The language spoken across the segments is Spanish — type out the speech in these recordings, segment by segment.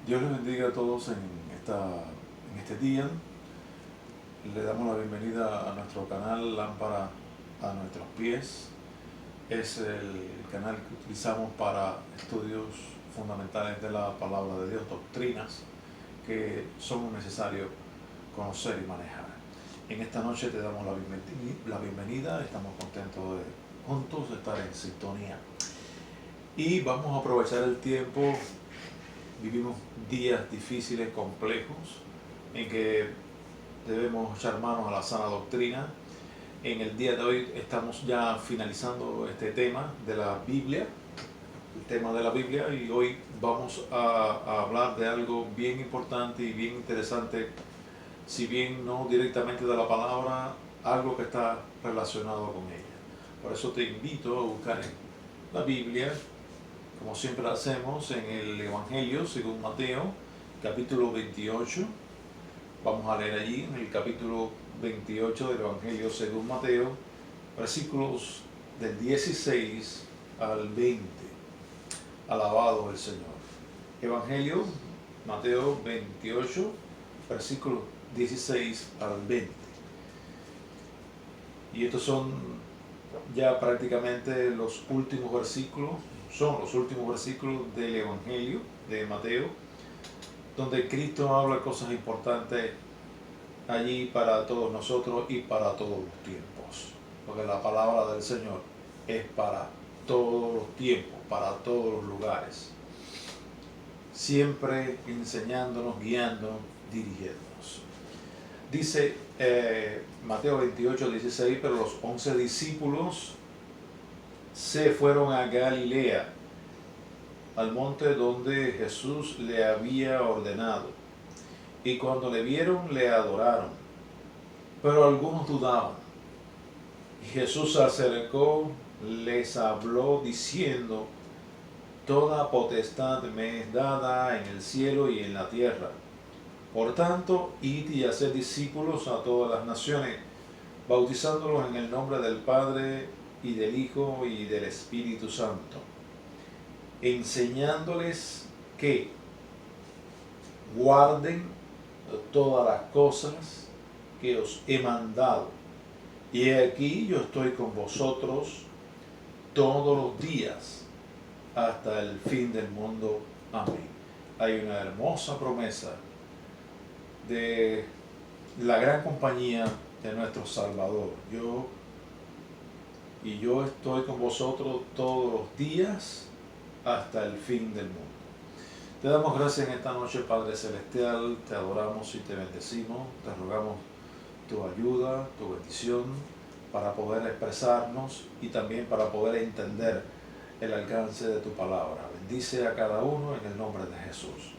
Dios les bendiga a todos en este día. Le damos la bienvenida a nuestro canal Lámpara a nuestros pies. Es el canal que utilizamos para estudios fundamentales de la palabra de Dios, doctrinas que son necesarios conocer y manejar. En esta noche te damos la bienvenida, estamos contentos de juntos estar en sintonía. Y vamos a aprovechar el tiempo. Vivimos días difíciles, complejos, en que debemos echar manos a la sana doctrina. En el día de hoy estamos ya finalizando este tema de la Biblia, el tema de la Biblia, y hoy vamos a hablar de algo bien importante y bien interesante, si bien no directamente de la palabra, algo que está relacionado con ella. Por eso te invito a buscar en la Biblia, como siempre hacemos, en el Evangelio según Mateo, capítulo 28. Vamos a leer allí en el capítulo 28 del Evangelio según Mateo, versículos del 16 al 20. Alabado el Señor. Evangelio, Mateo 28, versículos 16 al 20. Y estos son ya prácticamente los últimos versículos, del Evangelio de Mateo, donde Cristo habla cosas importantes allí para todos nosotros y para todos los tiempos, porque la palabra del Señor es para todos los tiempos, para todos los lugares, siempre enseñándonos, guiándonos, dirigiéndonos. Dice Mateo 28, 16, pero los 11 discípulos se fueron a Galilea, al monte donde Jesús le había ordenado. Y cuando le vieron, le adoraron. Pero algunos dudaban. Y Jesús se acercó, les habló diciendo: toda potestad me es dada en el cielo y en la tierra. Por tanto, id y haced discípulos a todas las naciones, bautizándolos en el nombre del Padre, y del Hijo, y del Espíritu Santo, enseñándoles que guarden todas las cosas que os he mandado. Y he aquí, yo estoy con vosotros todos los días hasta el fin del mundo. Amén. Hay una hermosa promesa de la gran compañía de nuestro Salvador. Yo estoy con vosotros todos los días hasta el fin del mundo. Te damos gracias en esta noche, Padre Celestial, te adoramos y te bendecimos, te rogamos tu ayuda, tu bendición, para poder expresarnos y también para poder entender el alcance de tu palabra. Bendice a cada uno en el nombre de Jesús.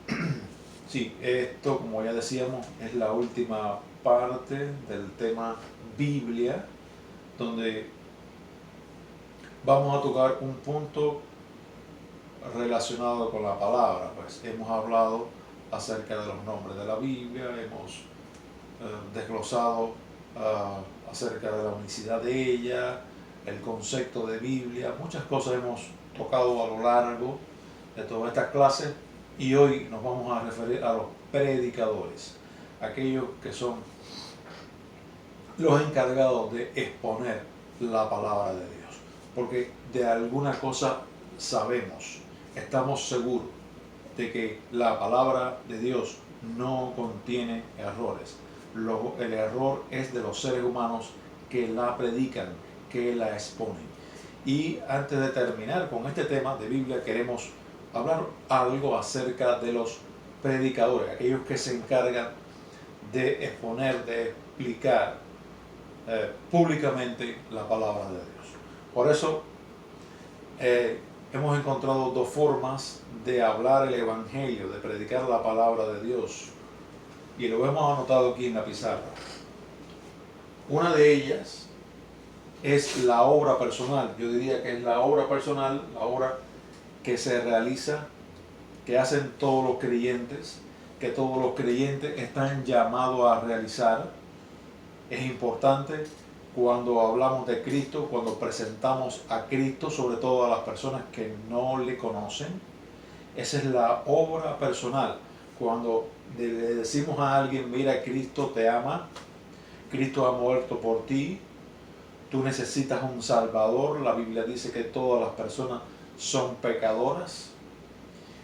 Amén. Sí, esto, como ya decíamos, es la última parte del tema Biblia, donde vamos a tocar un punto relacionado con la palabra. Pues hemos hablado acerca de los nombres de la Biblia, hemos desglosado acerca de la unicidad de ella, el concepto de Biblia, muchas cosas hemos tocado a lo largo de todas estas clases, y hoy nos vamos a referir a los predicadores, aquellos que son los encargados de exponer la palabra de Dios, porque de alguna cosa sabemos, estamos seguros de que la palabra de Dios no contiene errores. El error es de los seres humanos que la predican, que la exponen. Y antes de terminar con este tema de Biblia, queremos hablar algo acerca de los predicadores, aquellos que se encargan de exponer, de explicar públicamente la palabra de Dios. Por eso hemos encontrado dos formas de hablar el Evangelio, de predicar la palabra de Dios, y lo hemos anotado aquí en la pizarra. Una de ellas es la obra personal. Yo diría que es la obra personal, la obra que se realiza, que hacen todos los creyentes, que todos los creyentes están llamados a realizar. Es importante cuando hablamos de Cristo, cuando presentamos a Cristo, sobre todo a las personas que no le conocen. Esa es la obra personal. Cuando le decimos a alguien, mira, Cristo te ama, Cristo ha muerto por ti, tú necesitas un Salvador. La Biblia dice que todas las personas son pecadoras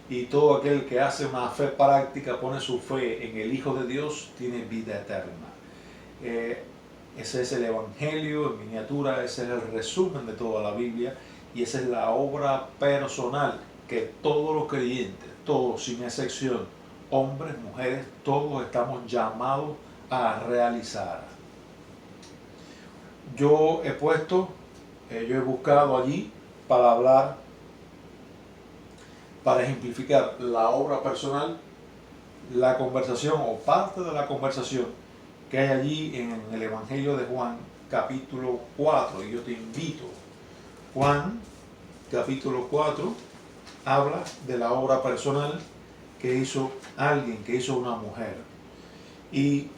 y todo aquel que hace una fe práctica, pone su fe en el Hijo de Dios, tiene vida eterna. Ese es el Evangelio en miniatura, ese es el resumen de toda la Biblia y esa es la obra personal que todos los creyentes, todos sin excepción, hombres, mujeres, todos estamos llamados a realizar. Yo he buscado allí para hablar, para ejemplificar la obra personal, la conversación o parte de la conversación que hay allí en el Evangelio de Juan, capítulo 4. Y yo te invito, Juan, capítulo 4, habla de la obra personal que hizo alguien, que hizo una mujer. Y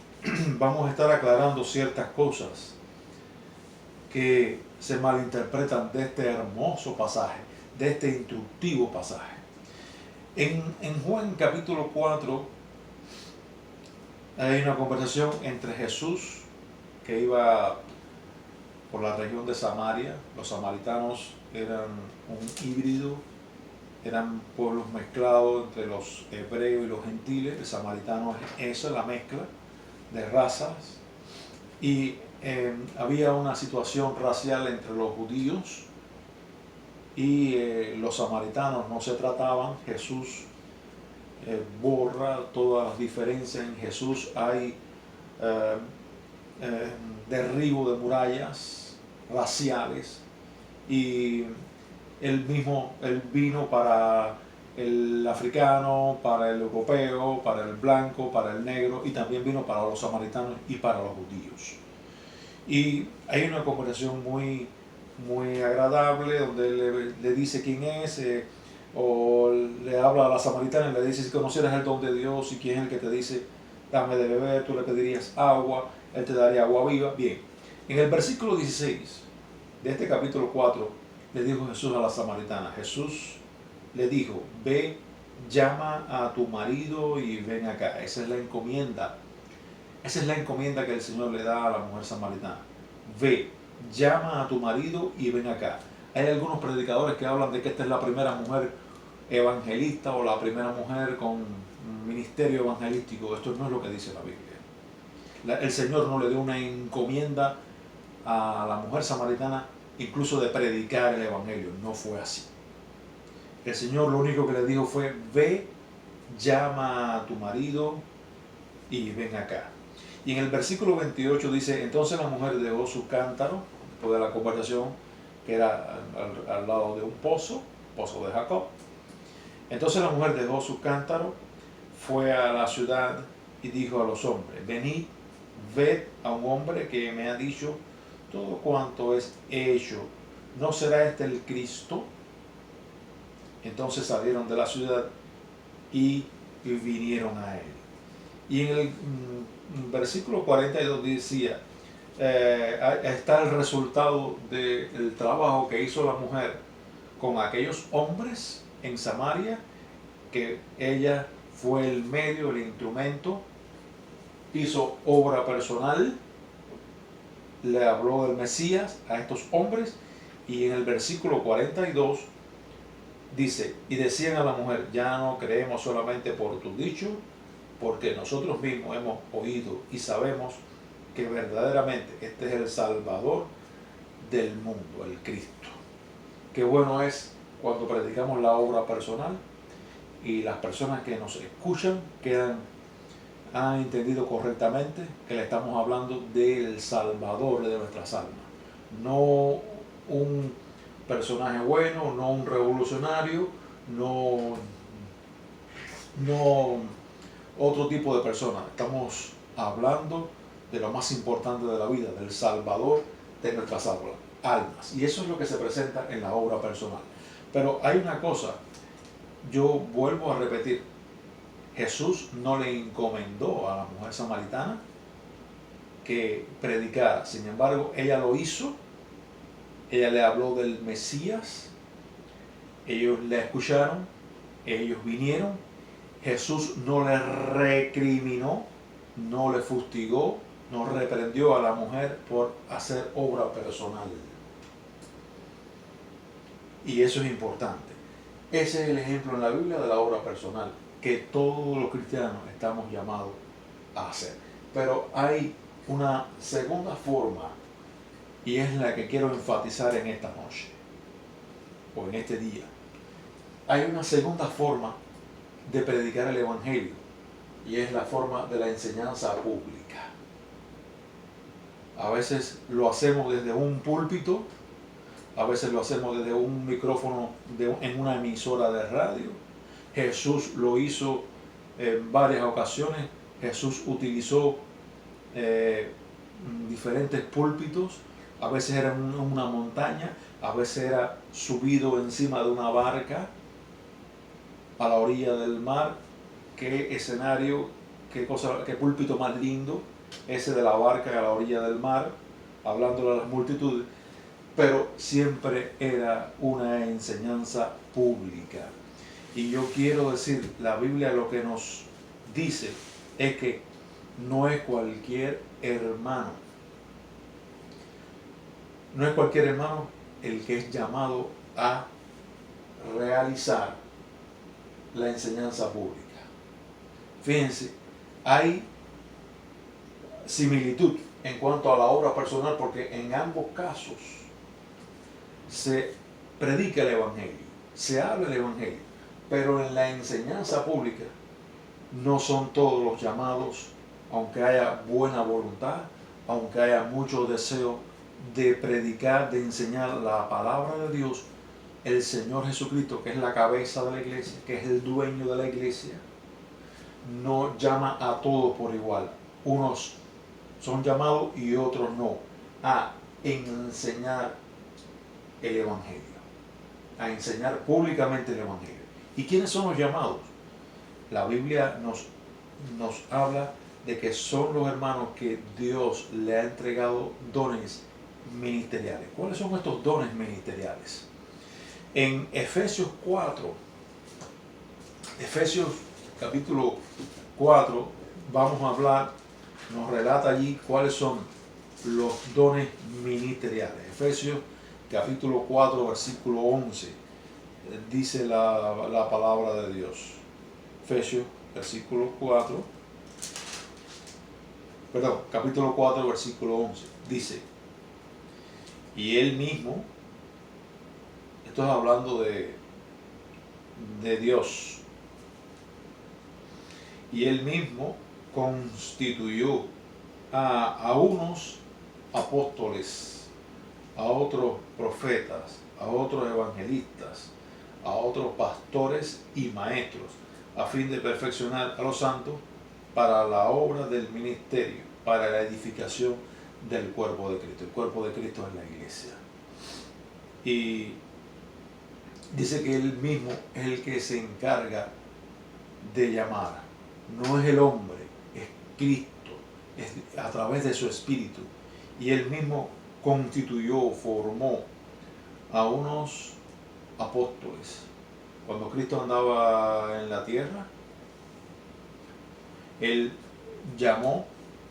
vamos a estar aclarando ciertas cosas que se malinterpretan de este hermoso pasaje, de este instructivo pasaje. En Juan capítulo 4 hay una conversación entre Jesús, que iba por la región de Samaria. Los samaritanos eran un híbrido, eran pueblos mezclados entre los hebreos y los gentiles. El samaritano es eso, la mezcla de razas. Y había una situación racial entre los judíos y los samaritanos, no se trataban. Jesús borra todas las diferencias. En Jesús hay derribo de murallas raciales, y él vino para el africano, para el europeo, para el blanco, para el negro, y también vino para los samaritanos y para los judíos. Y hay una conversación muy agradable donde le dice quién es, o le habla a la samaritana y le dice: si conocieras el don de Dios y quién es el que te dice dame de beber, tú le pedirías agua, él te daría agua viva. Bien, en el versículo 16 de este capítulo 4 le dijo Jesús a la samaritana, Jesús le dijo: ve, llama a tu marido y ven acá. Esa es la encomienda que el Señor le da a la mujer samaritana. Ve, llama a tu marido y ven acá. Hay algunos predicadores que hablan de que esta es la primera mujer evangelista o la primera mujer con ministerio evangelístico. Esto no es lo que dice la Biblia. El Señor no le dio una encomienda a la mujer samaritana incluso de predicar el evangelio. No fue así. El Señor lo único que le dijo fue: ve, llama a tu marido y ven acá. Y en el versículo 28 dice: entonces la mujer dejó su cántaro, después de la conversación, que era al lado de un pozo de Jacob. Entonces la mujer dejó su cántaro, fue a la ciudad y dijo a los hombres: venid, ved a un hombre que me ha dicho todo cuanto es hecho. ¿No será este el Cristo? Entonces salieron de la ciudad y vinieron a él. Y en el versículo 42 decía, está el resultado del trabajo que hizo la mujer con aquellos hombres en Samaria, que ella fue el medio, el instrumento, hizo obra personal, le habló del Mesías a estos hombres. Y en el versículo 42 dice: y decían a la mujer: ya no creemos solamente por tu dicho, porque nosotros mismos hemos oído y sabemos que verdaderamente este es el Salvador del mundo, el Cristo. Qué bueno es cuando predicamos la obra personal y las personas que nos escuchan han entendido correctamente que le estamos hablando del Salvador de nuestras almas. No un personaje bueno, no un revolucionario, no otro tipo de persona. Estamos hablando de lo más importante de la vida, del Salvador de nuestras almas. Y eso es lo que se presenta en la obra personal. Pero hay una cosa, yo vuelvo a repetir: Jesús no le encomendó a la mujer samaritana que predicara. Sin embargo, ella lo hizo. Ella le habló del Mesías. Ellos le escucharon Ellos vinieron, Jesús no les recriminó, no le fustigó, no reprendió a la mujer por hacer obra personal. Y eso es importante. Ese es el ejemplo en la Biblia de la obra personal que todos los cristianos estamos llamados a hacer. Pero hay una segunda forma, y es la que quiero enfatizar en esta noche o en este día. Hay una segunda forma de predicar el Evangelio, y es la forma de la enseñanza pública. A veces lo hacemos desde un púlpito, a veces lo hacemos desde un micrófono en una emisora de radio. Jesús lo hizo en varias ocasiones. Jesús utilizó diferentes púlpitos. A veces era en una montaña, a veces era subido encima de una barca a la orilla del mar. Qué escenario, qué púlpito más lindo, ese de la barca a la orilla del mar, hablándole a las multitudes. Pero siempre era una enseñanza pública. Y yo quiero decir, la Biblia lo que nos dice es que no es cualquier hermano. No es cualquier hermano el que es llamado a realizar la enseñanza pública. Fíjense, hay similitud en cuanto a la obra personal, porque en ambos casos se predica el Evangelio, se habla el Evangelio, pero en la enseñanza pública no son todos los llamados, aunque haya buena voluntad, aunque haya mucho deseo de predicar, de enseñar la palabra de Dios. El Señor Jesucristo, que es la cabeza de la iglesia, que es el dueño de la iglesia, no llama a todos por igual. Unos son llamados y otros no, a enseñar el Evangelio, a enseñar públicamente el Evangelio. ¿Y quiénes son los llamados? La Biblia nos habla de que son los hermanos que Dios le ha entregado dones ministeriales. ¿Cuáles son estos dones ministeriales? En Efesios 4, Efesios capítulo 4, vamos a hablar, nos relata allí cuáles son los dones ministeriales. Efesios capítulo 4, versículo 11, dice la palabra de Dios. Efesios capítulo 4, versículo 11, dice: y él mismo, esto es hablando de Dios, y él mismo constituyó a unos apóstoles, a otros profetas, a otros evangelistas, a otros pastores y maestros, a fin de perfeccionar a los santos para la obra del ministerio, para la edificación del cuerpo de Cristo. El cuerpo de Cristo es la iglesia. Y dice que él mismo es el que se encarga de llamar. No es el hombre, es Cristo, es a través de su espíritu. Y él mismo constituyó, formó a unos apóstoles. Cuando Cristo andaba en la tierra, él llamó,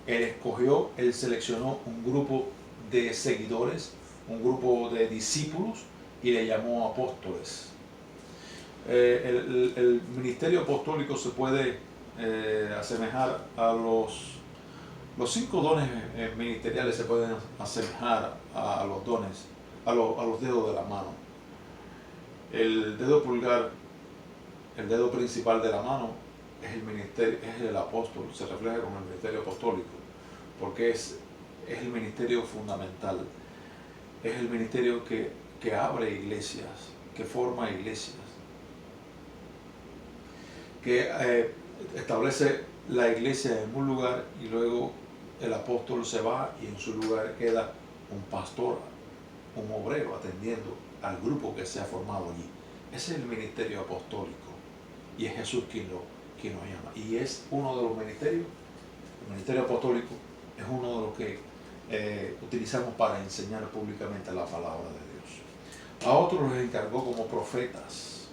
él escogió, él seleccionó un grupo de seguidores, un grupo de discípulos, y le llamó apóstoles. El ministerio apostólico se puede asemejar a los 5 dones ministeriales, se pueden asemejar a los dones, a los dedos de la mano. El dedo pulgar, el dedo principal de la mano, es el ministerio, es el apóstol, se refleja como el ministerio apostólico, porque es el ministerio fundamental, es el ministerio que abre iglesias, que forma iglesias, que establece la iglesia en un lugar y luego el apóstol se va y en su lugar queda un pastor, un obrero atendiendo al grupo que se ha formado allí. Ese es el ministerio apostólico y es Jesús quien nos llama. Y es uno de los ministerios, el ministerio apostólico es uno de los que utilizamos para enseñar públicamente la palabra de Dios. A otros los encargó como profetas.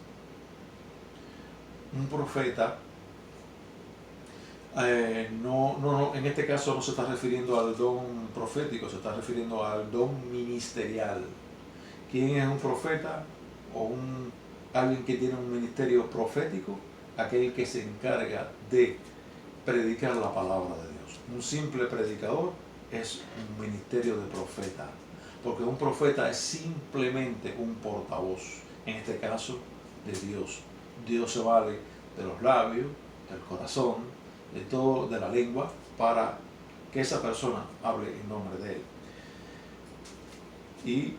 Un profeta, en este caso no se está refiriendo al don profético, se está refiriendo al don ministerial. ¿Quién es un profeta o alguien que tiene un ministerio profético? Aquel que se encarga de predicar la palabra de Dios. Un simple predicador es un ministerio de profeta, porque un profeta es simplemente un portavoz, en este caso de Dios. Dios se vale de los labios, del corazón, de todo, de la lengua, para que esa persona hable en nombre de Él. Y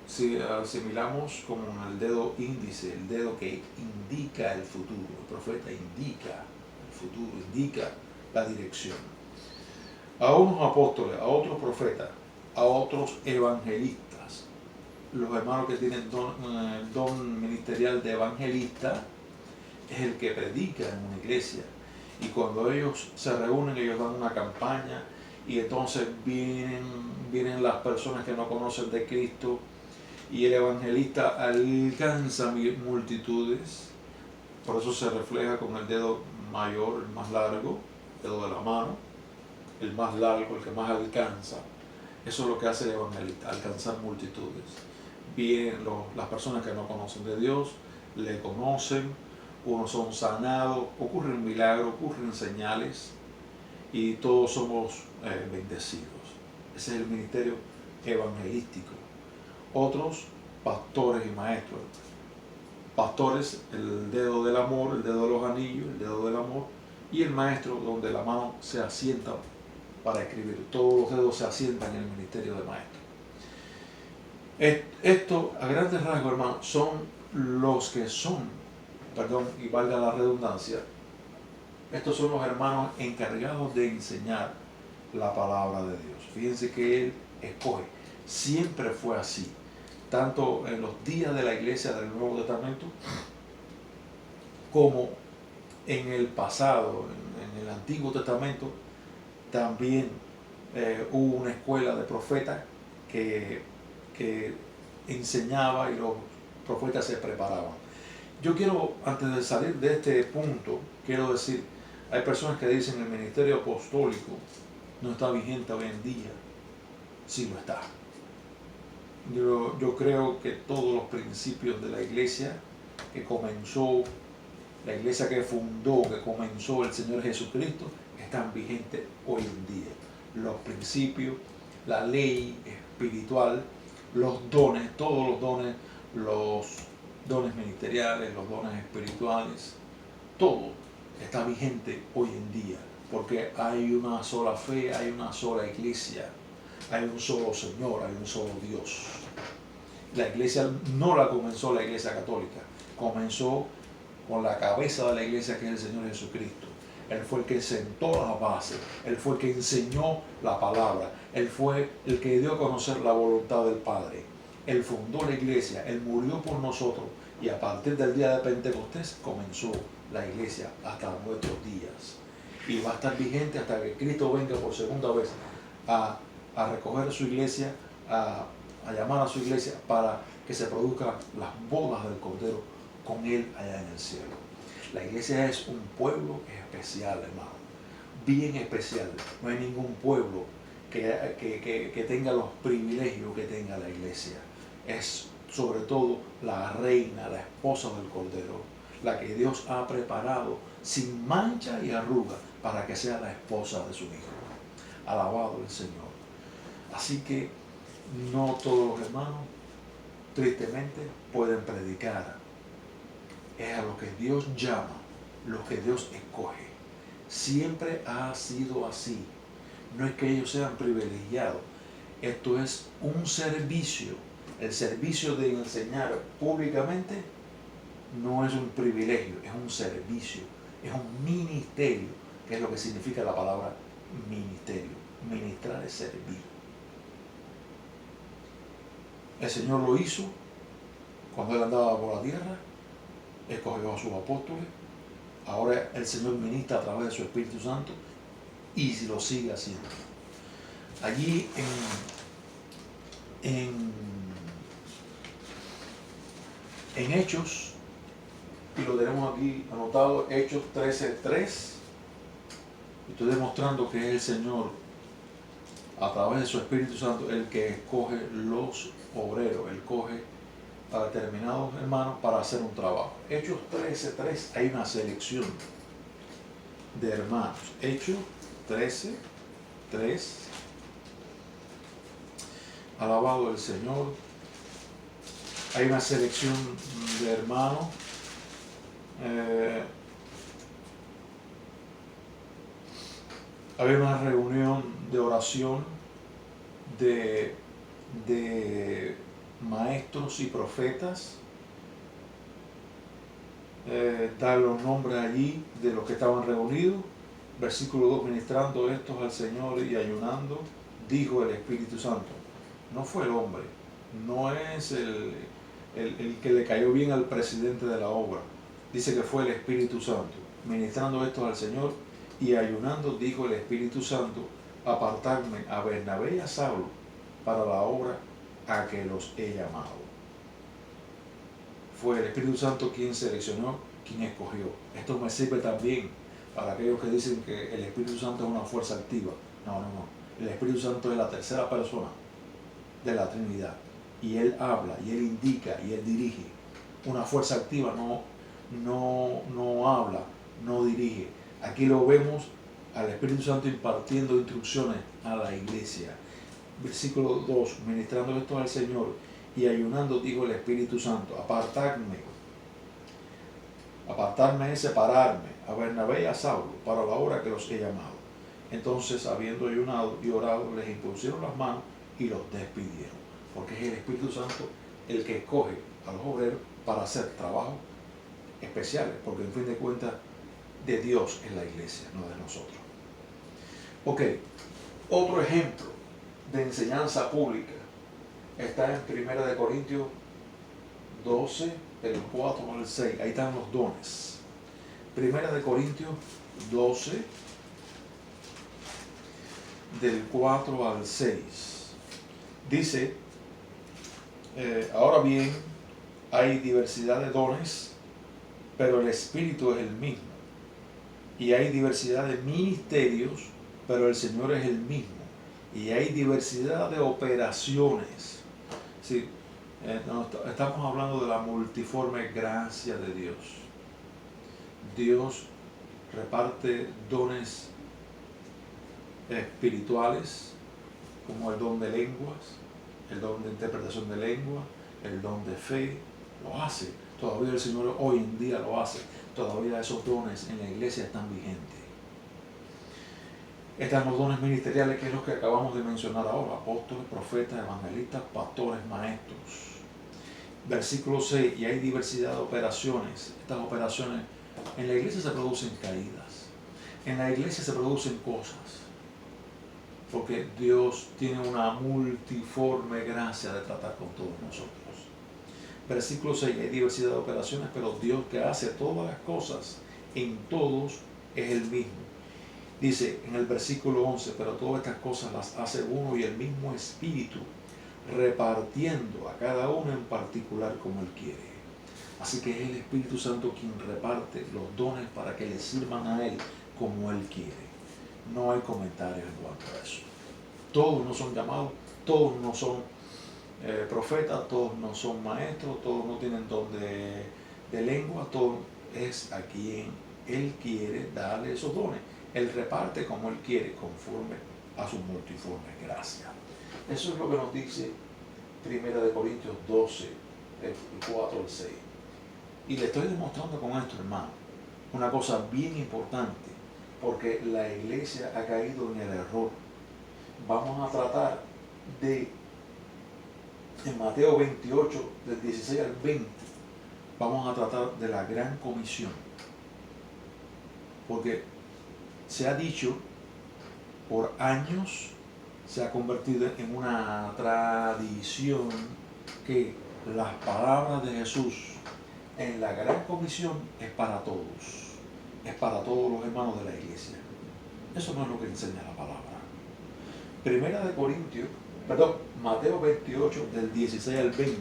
si asimilamos como el dedo índice, el dedo que indica el futuro. El profeta indica el futuro, indica la dirección. A unos apóstoles, a otros profetas, a otros evangelistas. Los hermanos que tienen don ministerial de evangelista es el que predica en una iglesia. Y cuando ellos se reúnen, ellos dan una campaña y entonces vienen las personas que no conocen de Cristo y el evangelista alcanza multitudes. Por eso se refleja con el dedo mayor, el más largo, el dedo de la mano, el más largo, el que más alcanza. Eso es lo que hace el evangelista, alcanzar multitudes. Vienen las personas que no conocen de Dios, le conocen, unos son sanados, ocurren milagros, ocurren señales y todos somos bendecidos. Ese es el ministerio evangelístico. Otros, pastores y maestros. Pastores, el dedo del amor, el dedo de los anillos, el dedo del amor, y el maestro, donde la mano se asienta para escribir. Todos los dedos se asientan en el ministerio de maestro. Esto, a grandes rasgos, hermanos, son los que son, y valga la redundancia, estos son los hermanos encargados de enseñar la palabra de Dios. Fíjense que Él escoge. Siempre fue así. Tanto en los días de la iglesia del Nuevo Testamento, como en el pasado, en el Antiguo Testamento, también hubo una escuela de profetas que enseñaba y los profetas se preparaban. Yo quiero, antes de salir de este punto, quiero decir, hay personas que dicen que el ministerio apostólico no está vigente hoy en día. Sí lo está. Yo creo que todos los principios de la iglesia que comenzó, la iglesia que fundó, que comenzó el Señor Jesucristo, están vigentes hoy en día. Los principios, la ley espiritual, los dones, todos los dones ministeriales, los dones espirituales, todo está vigente hoy en día, porque hay una sola fe, hay una sola iglesia, hay un solo Señor, hay un solo Dios. La iglesia no la comenzó la iglesia católica, comenzó con la cabeza de la iglesia, que es el Señor Jesucristo. Él fue el que sentó las bases, Él fue el que enseñó la palabra, Él fue el que dio a conocer la voluntad del Padre. Él fundó la iglesia, Él murió por nosotros y a partir del día de Pentecostés comenzó la iglesia hasta nuestros días. Y va a estar vigente hasta que Cristo venga por segunda vez a recoger su iglesia, a llamar a su iglesia para que se produzcan las bodas del Cordero con Él allá en el cielo. La iglesia es un pueblo especial, hermano, bien especial. No hay ningún pueblo que tenga los privilegios que tenga la iglesia. Es sobre todo la reina, la esposa del Cordero, la que Dios ha preparado sin mancha y arruga para que sea la esposa de su Hijo. Alabado el Señor. Así que no todos los hermanos, tristemente, pueden predicar. Es a los que Dios llama, los que Dios escoge. Siempre ha sido así. No es que ellos sean privilegiados. Esto es un servicio. El servicio de enseñar públicamente no es un privilegio, es un servicio, es un ministerio, que es lo que significa la palabra ministerio. Ministrar es servir. El Señor lo hizo cuando Él andaba por la tierra, escogió a sus apóstoles. Ahora el Señor ministra a través de su Espíritu Santo y lo sigue haciendo. Allí en Hechos, y lo tenemos aquí anotado, Hechos 13:3. Estoy demostrando que es el Señor, a través de su Espíritu Santo, el que escoge los obreros, él coge a determinados hermanos para hacer un trabajo. Hechos 13:3, hay una selección de hermanos. Hechos 13:3. Alabado el Señor. Hay una selección de hermanos. Había una reunión de oración de maestros y profetas. Dar los nombres allí de los que estaban reunidos. Versículo 2, ministrando estos al Señor y ayunando, dijo el Espíritu Santo. No fue el hombre, no es el que le cayó bien al presidente de la obra. Dice que fue el Espíritu Santo. Ministrando estos al Señor y ayunando, dijo el Espíritu Santo, apartarme a Bernabé y a Saulo para la obra a que los he llamado. Fue el Espíritu Santo quien seleccionó, quien escogió. Esto me sirve también para aquellos que dicen que el Espíritu Santo es una fuerza activa. No. El Espíritu Santo es la tercera persona de la Trinidad. Y Él habla, y Él indica, y Él dirige. Una fuerza activa no habla, no dirige. Aquí lo vemos al Espíritu Santo impartiendo instrucciones a la iglesia. Versículo 2, ministrando esto al Señor y ayunando, dijo el Espíritu Santo, apartarme es separarme a Bernabé y a Saulo para la obra que los he llamado. Entonces, habiendo ayunado y orado, les impusieron las manos y los despidieron. Porque es el Espíritu Santo el que escoge a los obreros para hacer trabajos especiales, porque en fin de cuentas de Dios es la iglesia, no de nosotros. Ok, otro ejemplo de enseñanza pública está en 1 Corintios 12, del 4 al 6. Ahí están los dones. 1 Corintios 12, del 4 al 6. Dice, ahora bien, hay diversidad de dones, pero el Espíritu es el mismo. Y hay diversidad de ministerios, pero el Señor es el mismo. Y hay diversidad de operaciones. Sí, estamos hablando de la multiforme gracia de Dios. Dios reparte dones espirituales, como el don de lenguas, el don de interpretación de lengua, el don de fe. Lo hace. Todavía el Señor hoy en día lo hace. Todavía esos dones en la iglesia están vigentes. Están los dones ministeriales, que es lo que acabamos de mencionar ahora: apóstoles, profetas, evangelistas, pastores, maestros. Versículo 6, y hay diversidad de operaciones. Estas operaciones, en la iglesia se producen caídas, en la iglesia se producen cosas, porque Dios tiene una multiforme gracia de tratar con todos nosotros. Versículo 6, hay diversidad de operaciones, pero Dios, que hace todas las cosas en todos, es el mismo. Dice en el versículo 11, pero todas estas cosas las hace uno y el mismo Espíritu, repartiendo a cada uno en particular como Él quiere. Así que es el Espíritu Santo quien reparte los dones para que le sirvan a Él como Él quiere. No hay comentarios en cuanto a eso. Todos no son llamados, todos no son profetas, todos no son maestros, todos no tienen don de lengua, todo es a quien Él quiere darle esos dones. Él reparte como Él quiere, conforme a su multiforme gracia. Eso es lo que nos dice 1 Corintios 12, del 4 al 6. Y le estoy demostrando con esto, hermano, una cosa bien importante, porque la iglesia ha caído en el error. Vamos a tratar en Mateo 28, del 16 al 20, vamos a tratar de la gran comisión. Porque se ha dicho por años, se ha convertido en una tradición que las palabras de Jesús en la gran comisión es para todos los hermanos de la iglesia. Eso no es lo que enseña la palabra. Mateo 28, del 16 al 20,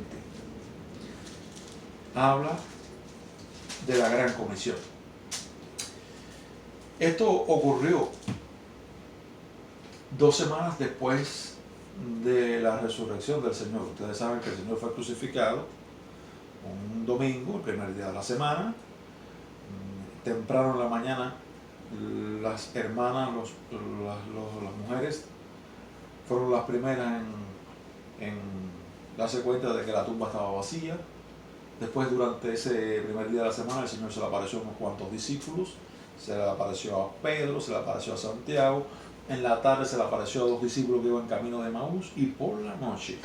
habla de la Gran Comisión. Esto ocurrió 2 semanas después de la resurrección del Señor. Ustedes saben que el Señor fue crucificado un domingo, el primer día de la semana. Temprano en la mañana, las hermanas, las mujeres, fueron las primeras en darse cuenta de que la tumba estaba vacía. Después, durante ese primer día de la semana, el Señor se le apareció a unos cuantos discípulos. Se le apareció a Pedro, se le apareció a Santiago. En la tarde se le apareció a 2 discípulos que iban camino de Maús. Y por la noche,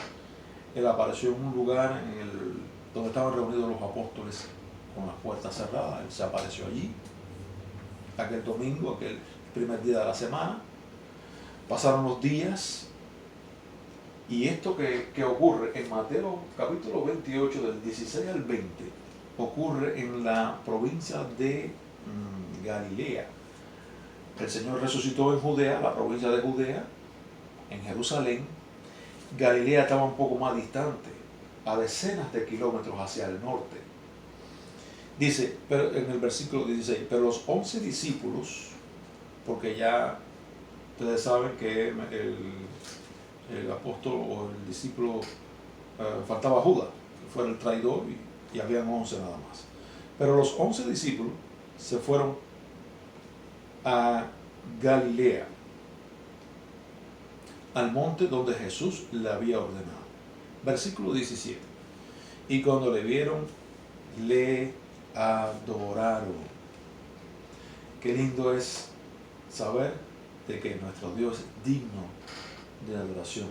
Él apareció en un lugar donde estaban reunidos los apóstoles con las puertas cerradas. Él se apareció allí, aquel domingo, aquel primer día de la semana. Pasaron los días. Y esto que ocurre en Mateo capítulo 28, del 16 al 20, ocurre en la provincia de Galilea. El Señor resucitó en Judea, la provincia de Judea, en Jerusalén. Galilea estaba un poco más distante, a decenas de kilómetros hacia el norte. Dice en el versículo 16, pero los 11 discípulos, porque ya ustedes saben que el apóstol o el discípulo faltaba Judas, que fue el traidor, y habían 11 nada más. Pero los 11 discípulos se fueron a Galilea, al monte donde Jesús le había ordenado. Versículo 17. Y cuando le vieron, le adoraron. Qué lindo es saber de que nuestro Dios es digno de adoración.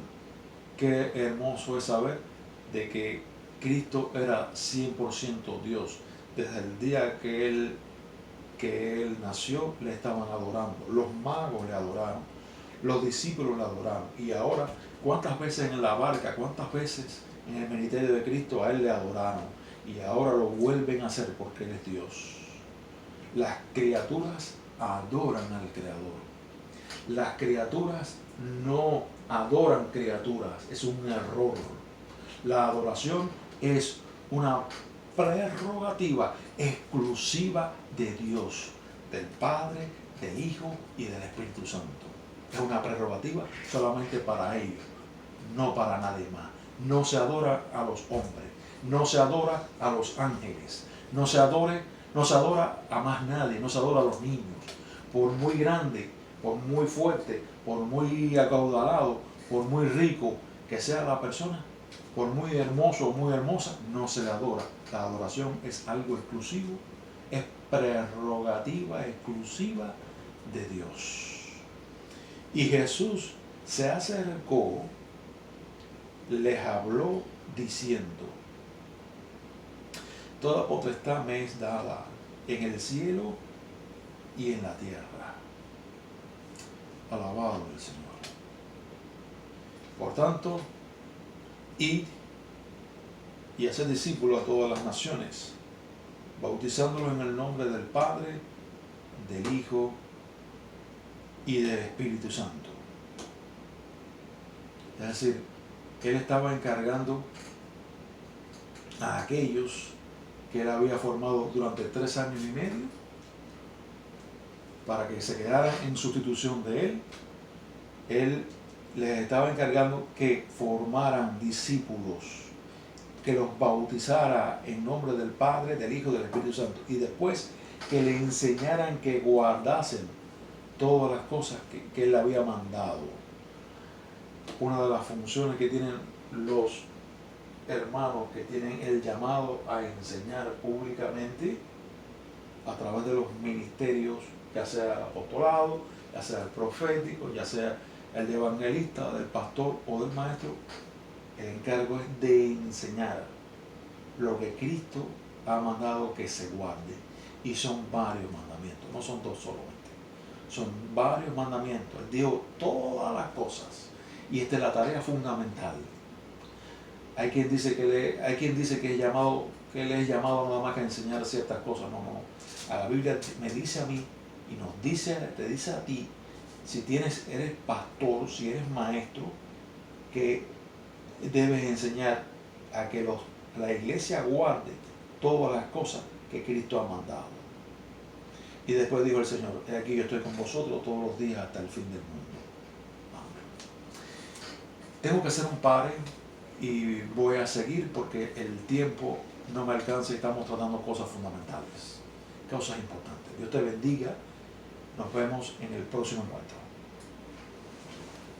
Qué hermoso es saber de que Cristo era 100% Dios. Desde el día que Él nació, le estaban adorando. Los magos le adoraron. Los discípulos le adoraron. Y ahora, ¿cuántas veces en la barca, cuántas veces en el ministerio de Cristo a Él le adoraron? Y ahora lo vuelven a hacer porque Él es Dios. Las criaturas adoran al Creador. Las criaturas no adoran criaturas. Es un error. La adoración es una prerrogativa exclusiva de Dios, del Padre, del Hijo y del Espíritu Santo. Es una prerrogativa solamente para ellos, no para nadie más. No se adora a los hombres, no se adora a los ángeles, no se adora a más nadie, no se adora a los niños. Por muy grande, por muy fuerte, por muy acaudalado, por muy rico que sea la persona, por muy hermoso o muy hermosa, no se le adora. La adoración es algo exclusivo, es prerrogativa exclusiva de Dios. Y Jesús se acercó, les habló diciendo: toda potestad me es dada en el cielo y en la tierra. Alabado el Señor. Por tanto, id y haced discípulos a todas las naciones, bautizándolos en el nombre del Padre, del Hijo y del Espíritu Santo. Es decir, Él estaba encargando a aquellos que Él había formado durante 3 años y medio para que se quedaran en sustitución de Él. Él les estaba encargando que formaran discípulos, que los bautizara en nombre del Padre, del Hijo y del Espíritu Santo, y después que le enseñaran que guardasen todas las cosas que Él había mandado. Una de las funciones que tienen los hermanos que tienen el llamado a enseñar públicamente a través de los ministerios, ya sea el apostolado, ya sea el profético, ya sea el de evangelista, del pastor o del maestro, el encargo es de enseñar lo que Cristo ha mandado que se guarde. Y son varios mandamientos, no son 2 solamente. Son varios mandamientos. Él dijo todas las cosas. Y esta es la tarea fundamental. Hay quien dice que Él es llamado nada más que a enseñar ciertas cosas. No. A la Biblia me dice a mí y te dice a ti, si eres pastor, si eres maestro, que debes enseñar a que la iglesia guarde todas las cosas que Cristo ha mandado. Y después dijo el Señor, he aquí yo estoy con vosotros todos los días hasta el fin del mundo. Amén. Tengo que hacer un pare y voy a seguir porque el tiempo no me alcanza y estamos tratando cosas fundamentales, cosas importantes. Dios te bendiga. Nos vemos en el próximo encuentro.